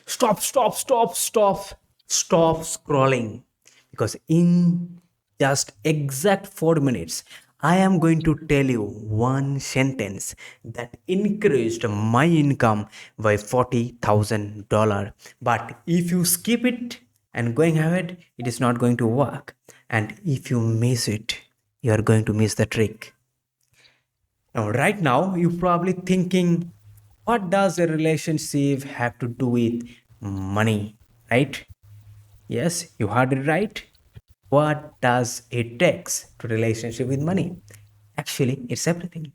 Stop scrolling, because in just exact 4 minutes I am going to tell you one sentence that increased my income by $40,000. But if you skip it and going ahead, it is not going to work. And if you miss it, you are going to miss the trick. Now, right now, you're probably thinking, what does a relationship have to do with money, right? Yes, you heard it right. What does it takes to relationship with money? Actually, it's everything.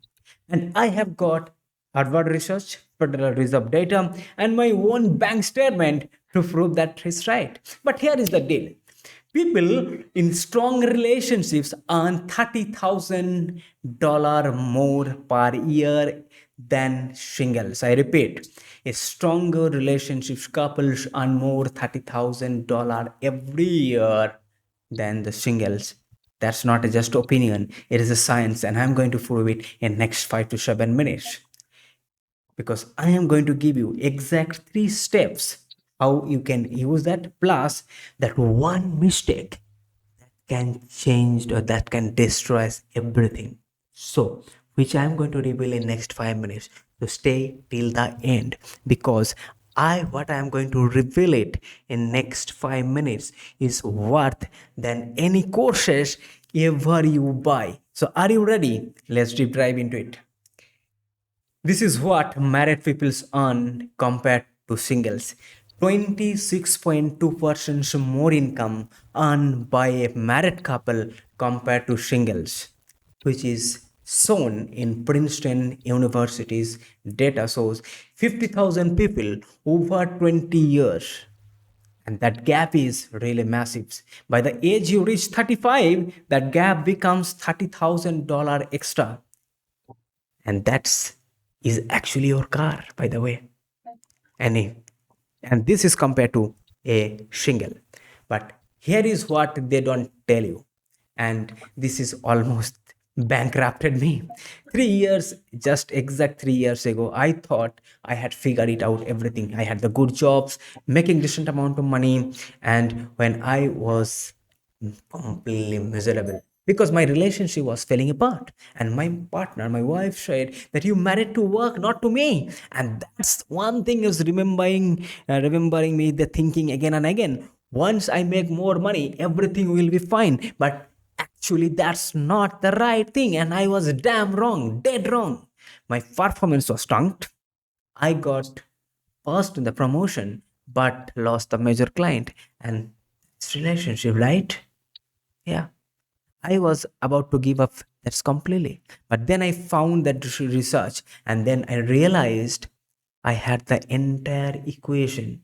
And I have got Harvard Research, Federal Reserve data, and my own bank statement to prove that it's right. But here is the deal. People in strong relationships earn $30,000 more per year than singles. I repeat, a stronger relationships couples earn more $30,000 every year than the singles. That's not a just opinion, it is a science, and I'm going to prove it in next 5 to 7 minutes, because I am going to give you exact 3 steps how you can use that, plus that one mistake can change or that can destroy everything. So, which I am going to reveal in next 5 minutes. So stay till the end, because what I am going to reveal it in next 5 minutes is worth than any courses ever you buy. So are you ready? Let's deep dive into it. This is what married people earn compared to singles. 26.2% more income earned by a married couple compared to singles, which is shown in Princeton University's data shows 50,000 people over 20 years. And that gap is really massive. By the age you reach 35, that gap becomes $30,000 extra, and that's is actually your car, by the way. And this is compared to a shingle. But here is what they don't tell you, and this is almost bankrupted me. 3 years, just exact 3 years ago, I thought I had figured it out everything. I had the good jobs, making decent amount of money, and when I was completely miserable because my relationship was falling apart, and my partner, my wife, said that you married to work, not to me. And that's one thing is remembering me the thinking again and again, once I make more money everything will be fine. But actually that's not the right thing, and I was damn wrong, dead wrong. My performance was tanked. I got passed in the promotion but lost the major client, and it's relationship, right? Yeah, I was about to give up that's completely. But then I found that research, and then I realized I had the entire equation.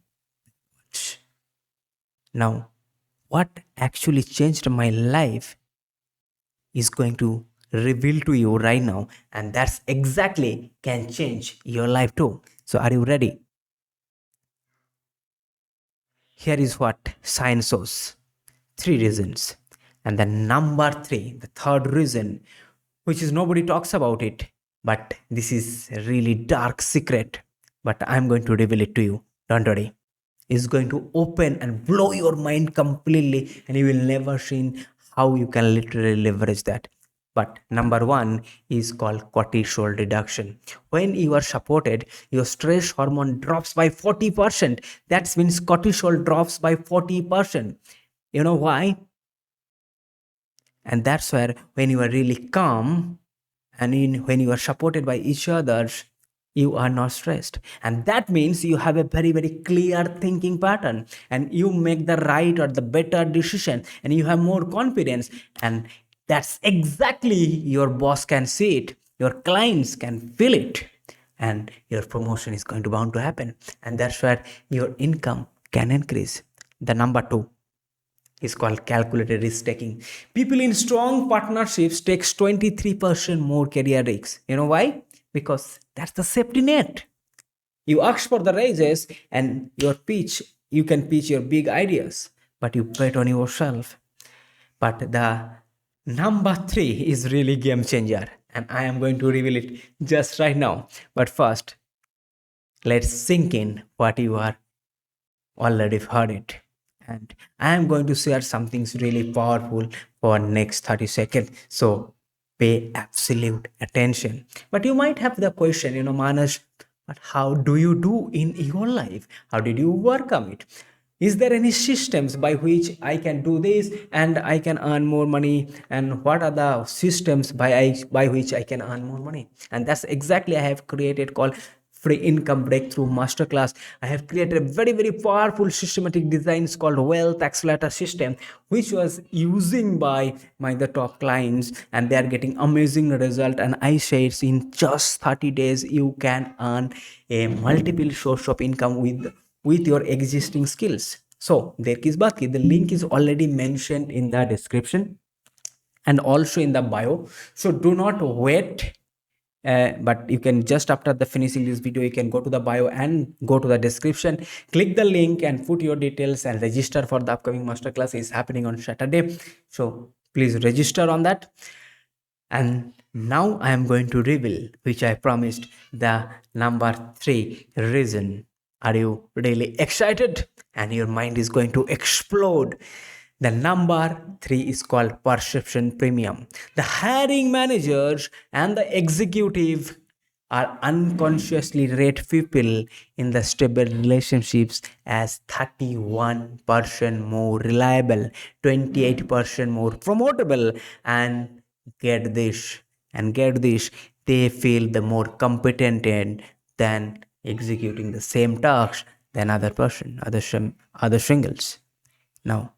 Now, what actually changed my life is going to reveal to you right now, and that's exactly can change your life too. So, are you ready? Here is what science shows: 3 reasons. And the number 3, the third reason, which is nobody talks about it, but this is a really dark secret. But I'm going to reveal it to you. Don't worry. It's going to open and blow your mind completely, and you will never see how you can literally leverage that. But number 1 is called cortisol reduction. When you are supported, your stress hormone drops by 40%. That means cortisol drops by 40%. You know why? And that's where when you are really calm and when you are supported by each others, you are not stressed, and that means you have a very very clear thinking pattern, and you make the right or the better decision, and you have more confidence. And that's exactly your boss can see it, your clients can feel it, and your promotion is going to bound to happen, and that's where your income can increase. The number 2 is called calculated risk taking. People in strong partnerships takes 23% more career risks. You know why? Because that's the safety net. You ask for the raises and you can pitch your big ideas, but you bet on yourself. But the number 3 is really game changer, and I am going to reveal it just right now. But first, let's sink in what you are already heard it. And I am going to share something really powerful for next 30 seconds. So pay absolute attention. But you might have the question, Manas, but how do you do in your life? How did you work on it? Is there any systems by which I can do this and I can earn more money? And what are the systems by which I can earn more money? And that's exactly I have created called free income breakthrough masterclass. I have created a very very powerful systematic designs called wealth accelerator system, which was using by my the top clients, and they are getting amazing result. And I say it's in just 30 days you can earn a multiple source of income with your existing skills. So there is Baki. The link is already mentioned in the description and also in the bio. So do not wait. But you can just after the finishing this video, you can go to the bio and go to the description, click the link and put your details and register for the upcoming masterclass is happening on Saturday. So please register on that. And now I am going to reveal, which I promised, the number 3 reason. Are you really excited? And your mind is going to explode. The number 3 is called perception premium. The hiring managers and the executive are unconsciously rate people in the stable relationships as 31% more reliable, 28% more promotable, and get this, they feel the more competent than executing the same tasks than other person, other singles. Now,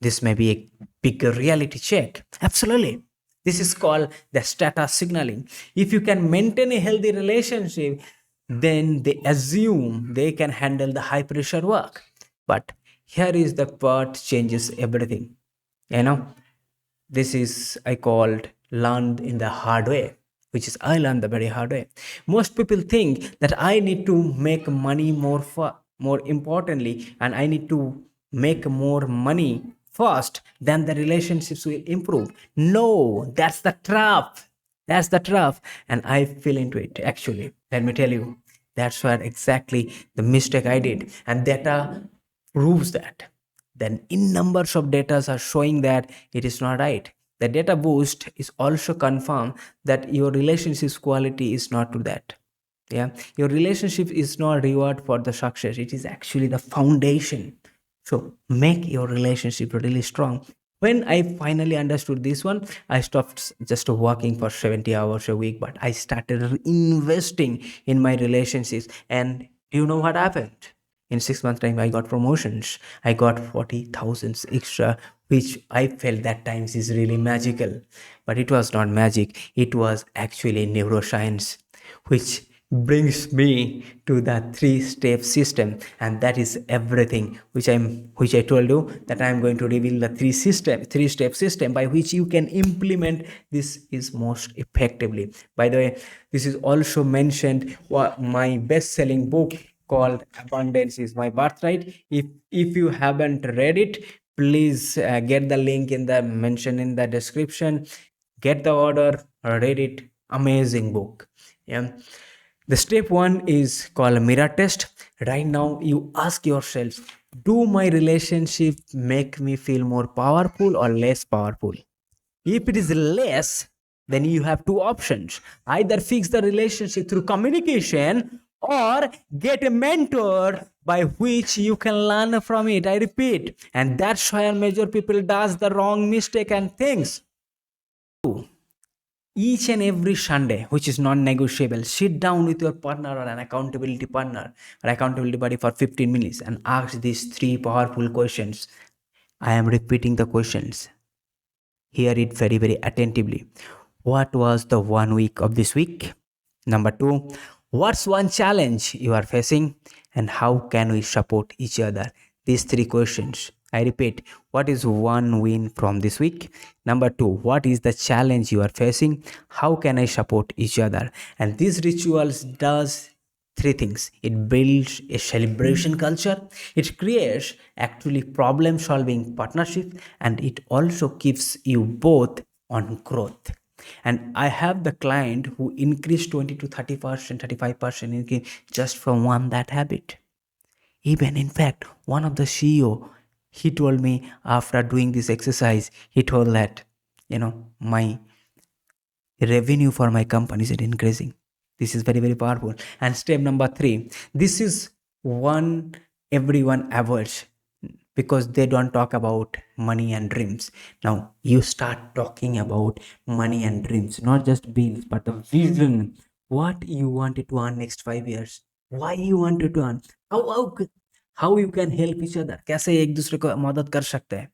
this may be a big reality check. Absolutely. This is called the status signaling. If you can maintain a healthy relationship, then they assume they can handle the high pressure work. But here is the part changes everything. You know, this is I called learned in the hard way, which is I learned the very hard way. Most people think that I need to make money more importantly, and I need to make more money first, then the relationships will improve. No, that's the trap. That's the trap. And I fell into it actually. Let me tell you. That's what exactly the mistake I did. And data proves that. Then in numbers of data are showing that it is not right. The data boost is also confirm that your relationship's quality is not to that. Yeah, your relationship is not reward for the success, it is actually the foundation. So make your relationship really strong. When I finally understood this one, I stopped just working for 70 hours a week, but I started investing in my relationships. And do you know what happened? In 6 months time I got promotions, I got 40,000 extra, which I felt that times is really magical. But it was not magic, it was actually neuroscience, which brings me to the 3-step system. And that is everything which I told you, that I am going to reveal the 3-step system by which you can implement this is most effectively. By the way, this is also mentioned my best selling book called Abundance is My Birthright. If you haven't read it, please get the link in the mention in the description, get the order, read it. Amazing book. Yeah. The step 1 is called mirror test. Right now you ask yourself, do my relationship make me feel more powerful or less powerful? If it is less, then you have two options: either fix the relationship through communication or get a mentor by which you can learn from it. I repeat, and that's why major people does the wrong mistake and things. Each and every Sunday, which is non-negotiable, sit down with your partner or an accountability partner or accountability buddy for 15 minutes and ask these 3 powerful questions. I am repeating the questions. Hear it very, very attentively. What was the 1 week of this week? Number 2, what's one challenge you are facing and how can we support each other? These 3 questions. I repeat, what is one win from this week? Number 2, what is the challenge you are facing? How can I support each other? And these rituals does 3 things. It builds a celebration culture, it creates actually problem solving partnership, and it also keeps you both on growth. And I have the client who increased 20 to 30%, 35% increase just from one that habit. Even in fact, one of the CEO, he told me after doing this exercise, he told that, my revenue for my company is increasing. This is very, very powerful. And step number three, this is one everyone avoids because they don't talk about money and dreams. Now you start talking about money and dreams, not just bills, but the vision. What you wanted to earn next 5 years? Why you wanted to earn? How you can help each other? कैसे एक दूसरे को मदद कर सकते हैं?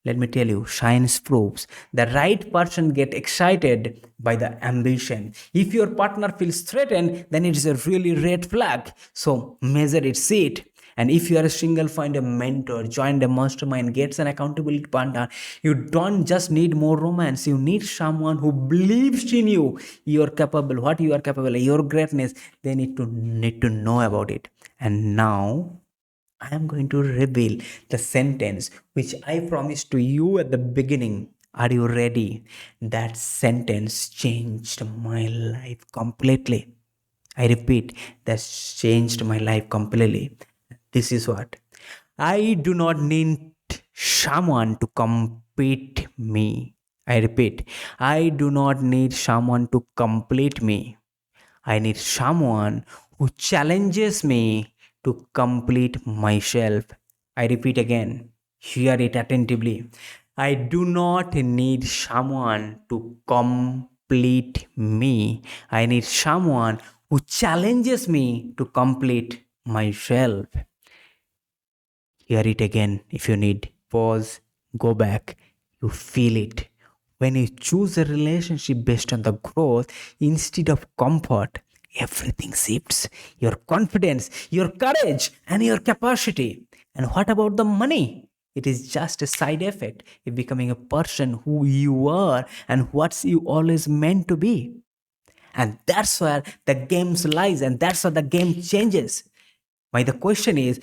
Let me tell you, science proves the right person get excited by the ambition. If your partner feels threatened, then it is a really red flag. So measure it, see it. And if you are a single, find a mentor, join the mastermind, get an accountability partner. You don't just need more romance. You need someone who believes in you. You are capable, what you are capable, your greatness. They need to know about it. And now I am going to reveal the sentence which I promised to you at the beginning. Are you ready? That sentence changed my life completely. I repeat, that's changed my life completely. This is what I do not need someone to complete me. I repeat, I do not need someone to complete me. I need someone who challenges me to complete myself. I repeat again, hear it attentively. I do not need someone to complete me. I need someone who challenges me to complete myself. Hear it again if you need. Pause, go back. You feel it. When you choose a relationship based on the growth instead of comfort, everything shifts. Your confidence, your courage, and your capacity. And what about the money? It is just a side effect of becoming a person who you are and what you always meant to be. And that's where the game lies, and that's where the game changes. My the question is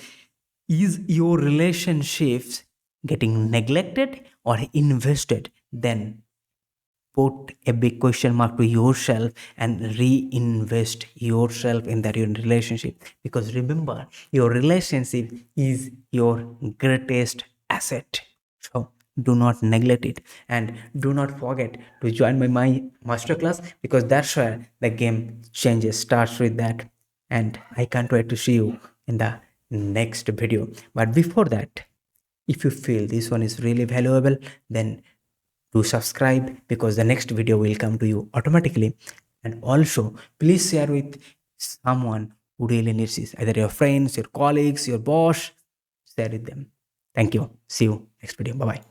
your relationships getting neglected or invested? Then put a big question mark to yourself and reinvest yourself in that your relationship, because remember, your relationship is your greatest asset. So do not neglect it, and do not forget to join my masterclass, because that's where the game changes starts with that. And I can't wait to see you in the next video. But before that, if you feel this one is really valuable, then do subscribe, because the next video will come to you automatically. And also please share with someone who really needs this, either your friends, your colleagues, your boss. Share with them. Thank you. See you next video. Bye bye.